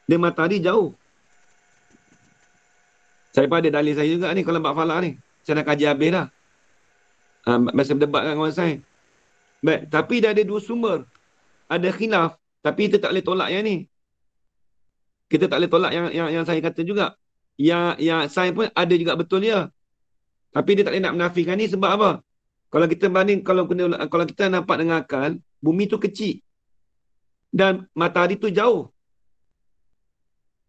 Dia matahari jauh. Saya pun ada dalil saya juga ni kalau bab falak ni. Saya dah kaji habis dah. Masa berdebat dengan orang sains. Baik, tapi dia ada dua sumber. Ada khilaf, tapi kita tak boleh tolak yang ni. Kita tak boleh tolak yang saya kata juga. Yang sains pun ada juga betul dia. Tapi dia tak boleh nak menafikan ni sebab apa? Kalau kita banding, kalau kita nampak dengan akal, bumi tu kecil. Dan matahari tu jauh.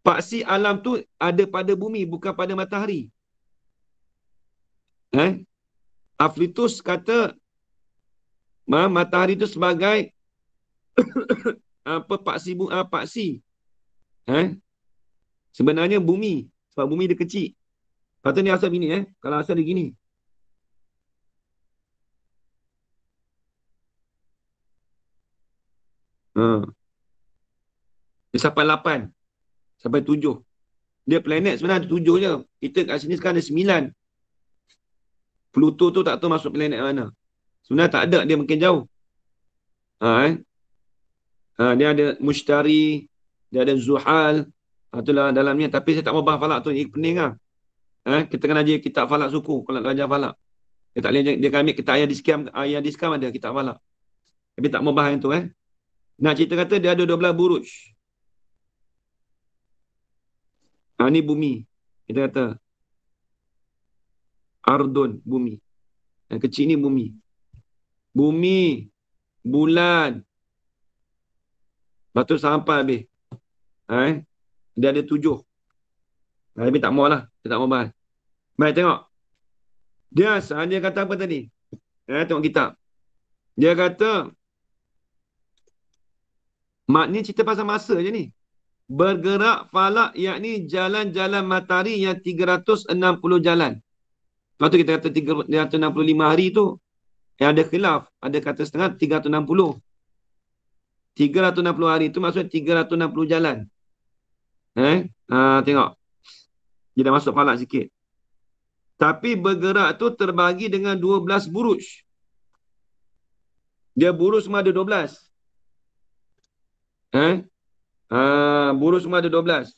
Paksi alam tu ada pada bumi, bukan pada matahari. Aflitus kata, matahari tu sebagai paksi. Sebenarnya bumi. Sebab bumi dia kecil. Lepas tu ni asal begini. Kalau asal dia gini. Dia sampai 8. Sampai 7. Dia planet sebenarnya ada 7 je. Kita kat sini sekarang ada 9. Pluto tu tak tahu masuk planet mana. Sebenarnya tak ada. Dia mungkin jauh. Dia ada Mushtari. Dia ada Zuhal. Itulah dalamnya. Tapi saya tak mau bahas falak tu. Ini pening lah. Kita kena ajar kitab falak suku. Kalau nak belajar falak. Dia tak boleh. Dia akan ambil kitab ayah diskam ada kitab falak. Tapi tak mau bahas yang tu. Nak cerita kata dia ada 12 buruj. Ni bumi. Kita kata Ardun, bumi. Yang kecil ni bumi. Bumi, bulan. Lepas tu sampai habis. Dia ada 7. Tapi tak mau lah. Dia tak mau bahas. Baik, tengok. Dia kata apa tadi? Tengok kitab. Dia kata maknanya cerita pasal masa je ni. Bergerak falak yakni jalan-jalan matahari yang 360 jalan. Lepas tu kita kata 365 hari tu yang ada khilaf. Ada kata setengah 360. 360 hari tu maksudnya 360 jalan. Tengok. Dia dah masuk falak sikit. Tapi bergerak tu terbagi dengan 12 buruj. Dia buruj semua ada 12. Buruj semua ada 12.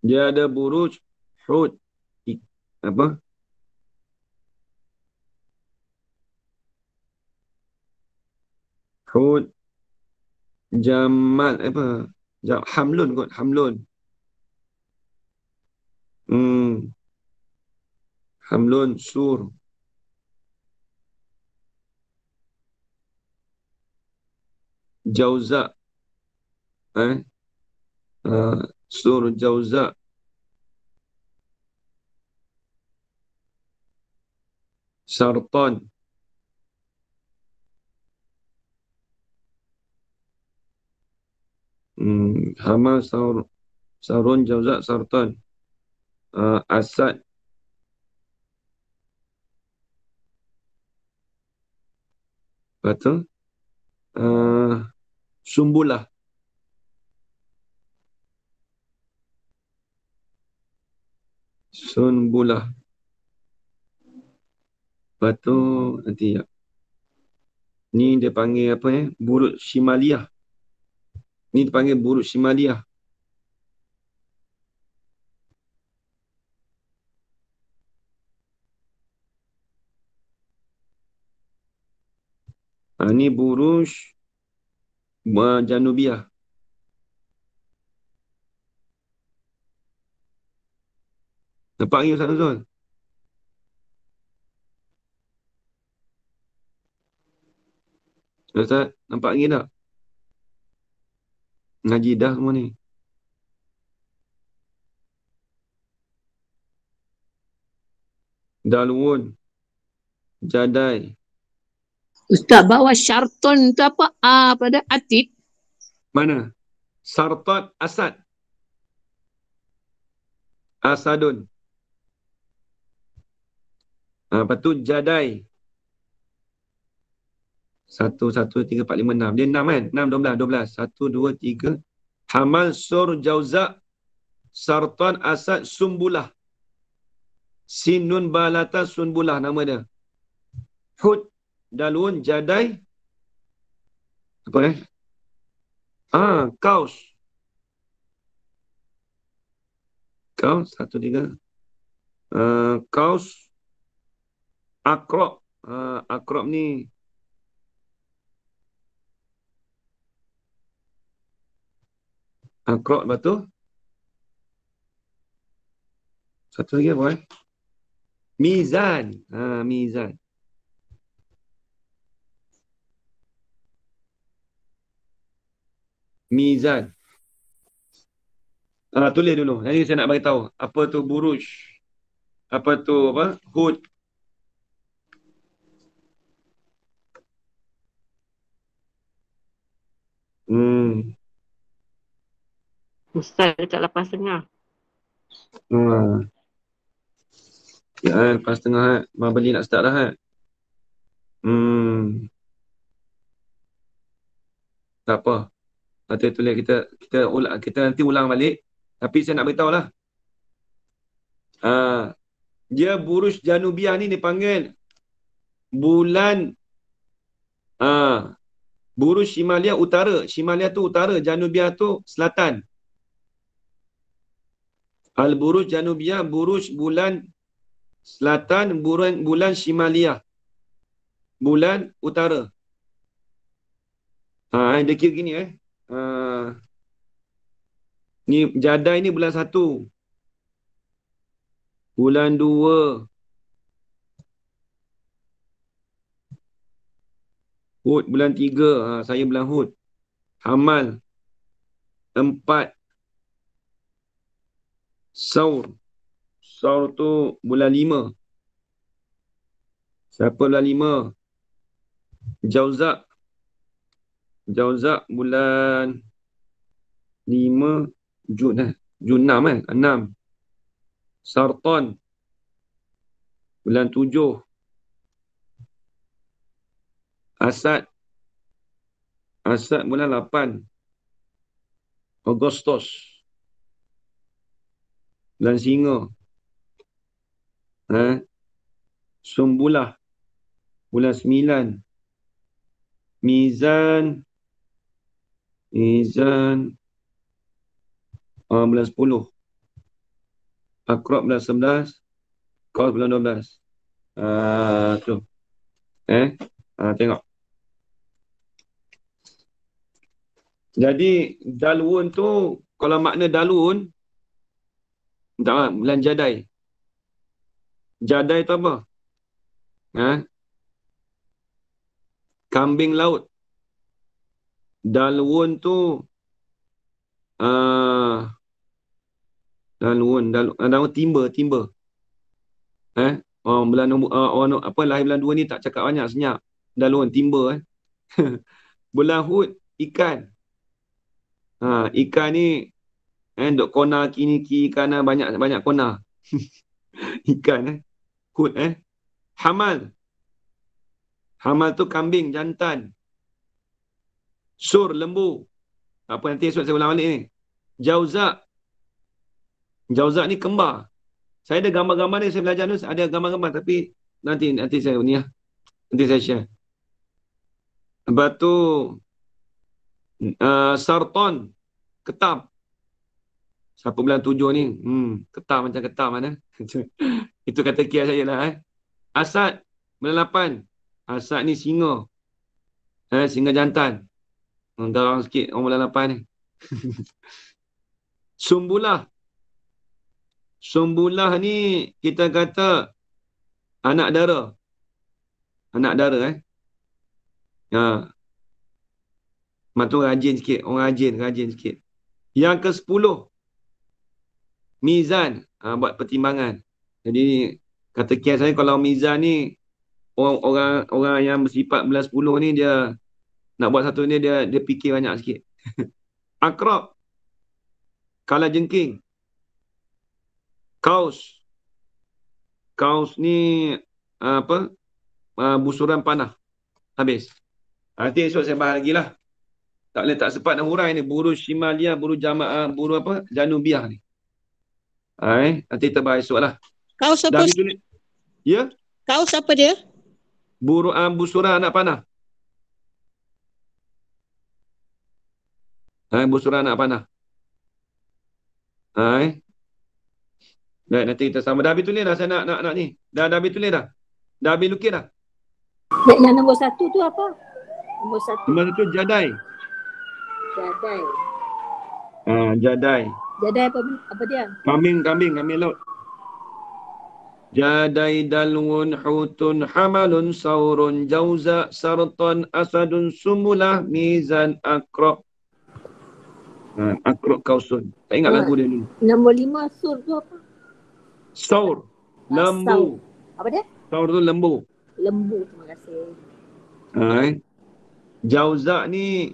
Dia ada buruj, hud, apa? Hud, jamal, apa? Hamlun kot, hamlun. Hamlun, sur. Jauza. Sur, jauza. Sartan. Hama, sarun, jauza, sartan. Asad. Lepas tu, sumbulah. Sunbulah. Lepas tu, nanti ya. Ni dia panggil apa ya? Buruj Shimaliyah. Ni dipanggil buruj Shimaliyah. Ni buruj Janubiyah. Nampak ni Ustaz Nuzul? Ustaz, nampak ni tak? Ngaji dah semua ni. Dalwun. Jadai. Ustaz bawa syarton tu apa? Pada atid. Mana? Sartat Asad. Asadun. Lepas tu Jadai. 1, 1, 3, 4, 5, 6. Dia 6 kan? 6, 12, 12. 1, 2, 3. Hamal, Sur, Jauza, Sartan, Asad, Sumbulah. Sinun, Balata, Sunbulah nama dia. Hud, Dalun, Jadai. Apa Kaus. Kaus, 1, 3. Kaus. Akrab. Akrab ni Akrab, lepas tu satu lagi apa Mizan. Mizan. Mizan. Tulis dulu. Nanti saya nak bagi tahu apa tu buruj. Apa tu hud. Ustaz dekat 8.30. Ya, lepas tengah beli nak start dah tak apa. Nanti tulis kita nanti ulang balik. Tapi saya nak beritahu lah. Dia buruj Janubiyah ni dipanggil bulan buruj Shimaliyah utara. Shimaliyah tu utara, Janubiyah tu selatan. Al-buruj Janubiyah, buruj bulan selatan, bulan Shimaliyah. Bulan utara. Dia kira gini ni Jadai ni bulan 1. Bulan 2. Hud bulan 3. Saya bulan Hud. Hamal 4. Saur. Saur tu bulan 5. Siapa bulan 5? Jauzak. Jauzak bulan 5. Jun 6 Sartan bulan 7. Asad bulan 8. Agustus bulan Singa. Sumbulah. Bulan 9. Mizan. Bulan 10. Akrab bulan 11. Qaus bulan 12. Tu. Tengok. Jadi dalwun tu, kalau makna dalwun, bulan Jadai. Jadai tu apa? Kambing laut. Dalwun tu dalwun timba. Bulan lahir bulan 2 ni tak cakap banyak, senyap. Dalwun timba. Bulan Hud ikan. Ikan ni duk kona kini kanan, banyak kona. Ikan Hud. Hamal tu kambing jantan. Sur lembu. Apa nanti esok saya ulang balik ni. Jauzak ni kembar. Saya ada gambar-gambar ni, saya belajar ni ada gambar-gambar, tapi nanti saya nanti saya share. Lepas tu Sarton, ketam. Siapa bulan 7 ni? Ketam macam ketam mana? Itu kata kia saya lah. Asad, bulan 8. Asad ni singa. Singa jantan. Garang sikit orang bulan 8 ni. Sumbulah ni kita kata anak dara. Mak tu rajin sikit. Orang rajin sikit. Yang ke-10. Mizan. Buat pertimbangan. Jadi, kata kias saya, kalau mizan ni, orang yang bersifat bulan 10 ni, dia nak buat satu ni, dia fikir banyak sikit. Akrab. Kala jengking. Qaus ni, busuran panah. Habis. Nanti esok saya bahas lagi lah. Tak sempat nak hurai ni. Buruj Shimaliyah, buruj Jama'ah, buruj Janubiyah ni. Nanti kita bahas esok lah. Qaus apa? Ya? Qaus apa dia? Busuran anak panah. Busuran anak panah. Baik, nanti kita sama. Dah habis tulis dah, saya nak ni. Dah habis tulis dah. Dah habis lukis dah. Yang nombor 1 tu apa? Nombor 1. Nombor 1 Jadai. Jadai. Jadai apa dia? Kambing laut. Jadai dalwun hutun hamalun saurun jauza sarton asadun sumulah mizan akrab. Akrab kausun. Tak ingat lagu dia dulu. Nombor 5 sur tu apa? Saur. Lembu. Apa dia? Saur tu lembu. Terima kasih. Jauzak ni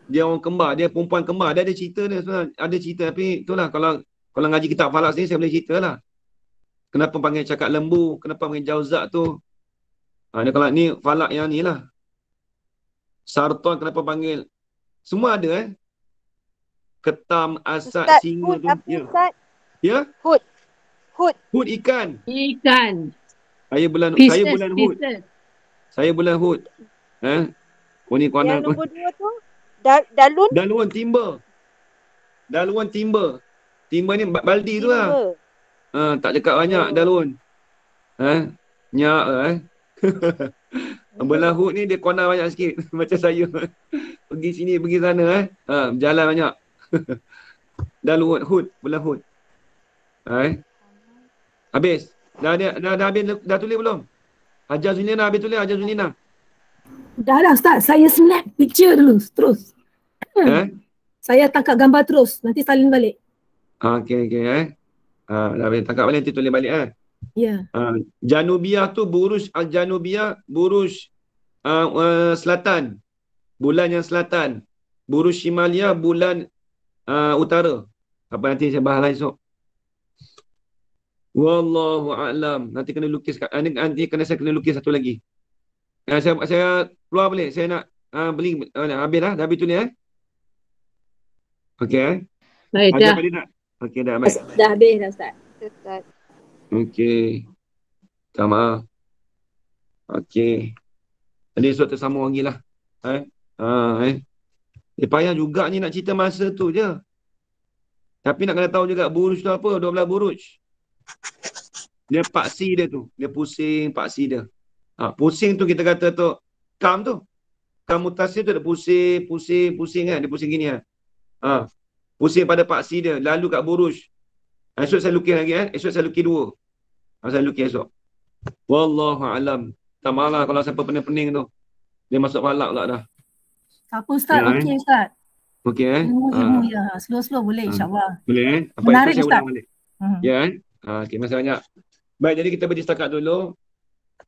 dia orang kembar, dia perempuan kembar. Dia ada cerita dia sebenarnya. Ada cerita, tapi itulah kalau ngaji kitab falak sini saya boleh cerita lah. Kenapa panggil cakap lembu, kenapa panggil jauzak tu. Dia kalau ni falak yang ni lah. Sarton kenapa panggil. Semua ada Ketam, asad, Ustaz, singa tu. Ustaz. Ya? Hud. Hud ikan. Saya bulan Hud. Saya bulan Hud. Ni kawan Yang aku. nombor 2 tu? Dalun? Dalun timba. Timba ni baldi tu lah. Tak cakap banyak dalun. Nyak Bulan Hud ni dia kona banyak sikit. Macam saya. Pergi sini, pergi sana. Berjalan banyak. Dalun Hud. Bulan Hud. Habis. Dah habis, dah tulis belum? Hajar Zulina habis tulis, Hajar Zulina. Dah Ustaz, saya snap picture dulu terus. Saya tangkap gambar terus, nanti salin balik. Okey. Dah habis tangkap balik, nanti tulis balik Ya. Janubiyah tu buruj al-Janubiyah, buruj selatan. Bulan yang selatan. Buruj Shimaliyah, bulan utara. Apa nanti saya bahas lah esok. Wallahu a'lam. Nanti kena lukis, saya kena lukis satu lagi. Saya keluar balik. Saya nak beli. Habis dah. Dah habis tulis Okey Baik dah. Okey dah baik. Dah habis dah Ustaz. Okey. Minta maaf. Okey. Jadi esok tersambung lagi lah. Dia payah juga ni nak cerita masa tu je. Tapi nak kena tahu juga buruj tu apa, 12 buruj. Dia paksi dia tu. Dia pusing paksi dia. Pusing tu kita kata tu, kam tu. Kam mutasir tu dia pusing kan. Dia pusing gini kan. Pusing pada paksi dia. Lalu kat buruj. Esok saya lukis lagi kan. Esok saya lukis 2. Saya lukis esok. Wallahu'alam. Tak malah kalau siapa pening-pening tu. Dia masuk falak pula dah. Siapa Ustaz? Okey Ustaz. Okey Ibu ya. Slow-slow boleh insyaAllah. Boleh apa menarik itu saya Ustaz. ulang balik. Ya kan? Okey, masih banyak. Baik, jadi kita berhenti setakat dulu.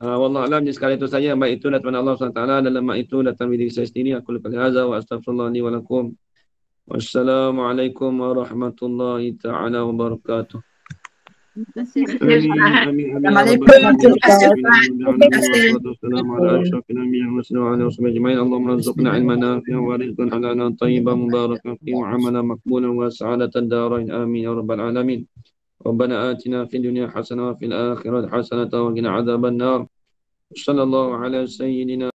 Wallahu'alam, sekali itu saja. Baik, itu datang Allah SWT. Dalam mak itu datang diri saya sendiri. Aku lupa hadza wa astaghfirullah li wa lakum. Wassalamualaikum warahmatullahi ta'ala wabarakatuh. اللهم ارزقنا علما نافعا ورزقا حلالا طيبا مباركا فيه وعملا مقبولا وسعادة الدارين آمين يا رب العالمين. ربنا آتنا في الدنيا حسنة وفي الآخرة حسنة وقنا عذاب النار. صلى الله على سيدنا